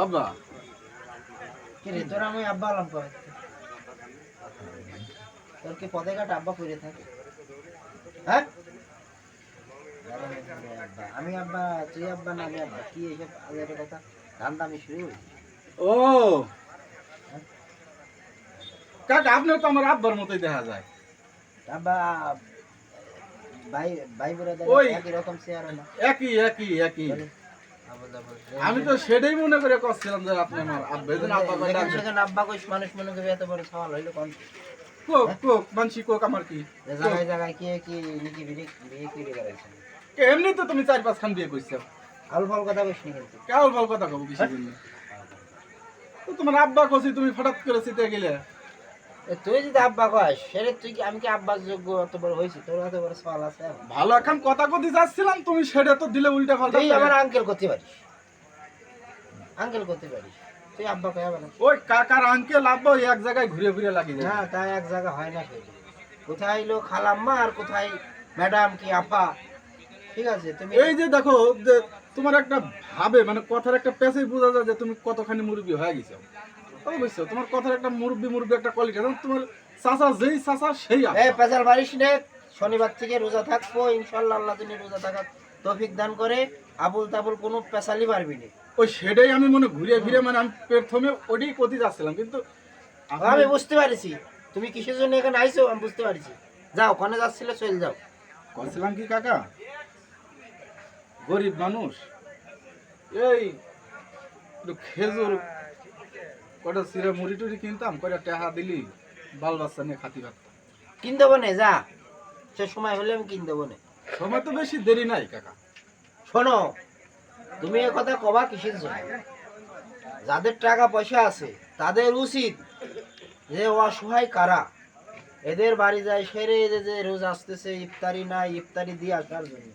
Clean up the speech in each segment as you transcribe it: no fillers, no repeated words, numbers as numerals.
আব্বা কি রে তোর আমি আব্বা আলাম কয় তোর কি পদে কাট আব্বা কইরে থাকে হ্যাঁ আব্বা আমি আব্বা তুই আব্বা না আমি আব্বা কি এইসব আলাদা কথা ধান্দা আমি শুরু হয়েছি ও কাকা আপনিও তো আমার আব্বার মতোই দেখা যায়। আব্বা ভাই ভাই বলে ওই একই রকম চেহারা না একই একই একই। বলে, আবল আবল। আমি তো সেটাই মনে করে করছিলাম যে আপনি আমার আব্বা, এই জন্য আব্বা করে যেখানে ডাকবেন। সেখানে আব্বা কইস মানুষ মনে করবে এত বড় সওয়াল হইলো কোন কোক কোক মানসি কোক আমার কি যে জায়গায় জায়গায় কি কি নিকি বিড়ি বিড়ি কি বেরাইছে এমনি তো তুমি 4-5 খান বিয়ে কইছো। আল ফাল কথা কইস নি কিন্তু কেবল ভাল কথা কব কিসের জন্য? তো তোমার আব্বা কইছি তুমি হঠাৎ করে সিতে গেলে। এ তুই যদি আব্বা কইস সেরে তুই কি আমি কি আব্বার যোগ্য অত বড় হইছি তোর এত বড় সওয়াল আছে ভালো এখন কথা কইতে যাচ্ছিলাম, তুমি সেটা তো দিলে উল্টা পাল্টা। তুই আমার আঙ্কেল করতে পারিস আঙ্কেল করতে পারিস তুই আব্বা কই হবে না ওই কাকার আঙ্কেল আব্বা ওই এক জায়গায় ঘুরে ঘুরে লাগি যায়। না তাই এক জায়গা হয় না সেই কোথায় হইলো খালাম্মা আর কোথায় ম্যাডাম কি আপা ঠিক আছে তুমি এই যে দেখো যে তোমার একটা ভাবে মানে কথার একটা প্যাসেজ বোঝা যায় যে তুমি কতখানি মুরব্বী হয়ে গেছো। অবশ্যই তোমার কথার একটা মুরব্বী একটা কোয়ালিটি, তোমার চাচা যেই চাচা সেই এ আব্বা। পেজাল বাড়িস নে শনিবার থেকে রোজা থাকবো ইনশাআল্লাহ আল্লাহ যিনি রোজা থাকার তৌফিক দান করে আবুল তাবুল কোনো পেশালি পারবি না ওই সেটাই আমি মনে ঘুরে ফিরে মানে আমি প্রথমে ওটাই করতে যাচ্ছিলাম, কিন্তু আমি বুঝতে পারছি তুমি কিসের জন্য এখানে আইছো আমি বুঝতে পারছি যাও ওখানে যাচ্ছিলে চলে যাও করছিলাম কি কাকা, গরিব মানুষ এই একটু খেজুর কটা সিরে মুড়ি টুড়ি কিনতাম, কটা টাকা দিলি বাল বাচ্চা নিয়ে খাতি পারতাম। কিন দেবো না যা সে সময় হলে আমি কিন দেবো না সময় তো বেশি দেরি নাই কাকা। শোনো তুমি এ কথা কবা কিসের জন্য যাদের টাকা পয়সা আছে তাদের উচিত যে অসহায় কারা এদের বাড়ি যায় সেরে এদের যে রোজ আসতেছে ইফতারি নাই ইফতারি দিয়ে আসার জন্য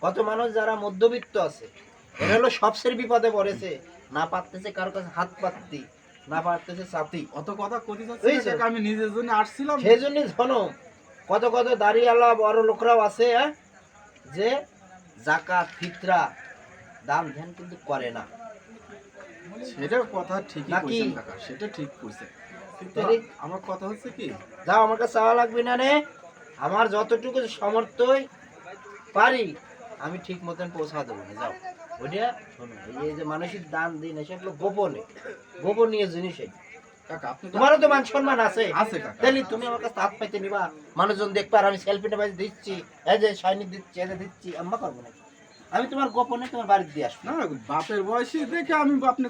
কত মানুষ যারা মধ্যবিত্ত আছে এরা হলো সবসের বিপদে পড়েছে না পারতেছে কারো কাছে হাত পাততি না পারতেছে চাতি অত কথা কতি এই যাচ্ছে যে। কাকা, আমি নিজের জন্য আসছিলাম। সেই জন্যই শোনো কত কত দাড়িওয়ালা বড় লোকরাও আছে যে জাকাত ফিতরা দান ধ্যান কিন্তু করে না সেটা কথা ঠিকই নাকি? কইছেন কাকা, সেটা ঠিক কইছেন, কিন্তু তাহলে? আমার কথা হচ্ছে কি, যাও আমার কাছে চাওয়া লাগবে না রে আমার যতটুকু সামর্থ্যই পারি আমি ঠিক মতন পৌঁছা দেবো না যাও ওইটা শোনো এই যে মানসিক দান দিন এসব গোপনে গোপনীয় জিনিস এই কাকা আপনি তোমারও তো মান সম্মান আছে আছে কাকা। তাহলে তুমি আমার কাছে হাত পাইতে নিবা মানুষজন দেখবে আর আমি সেলফি নেবাই দিচ্ছি এই যে শাইনি দিচ্ছি এই যে দিচ্ছি আম্মা করবো নাকি আমি তোমার গোপনে তোমার বাড়ি দিয়ে আসবো না বাপের বয়সী দেখে আমি আপনি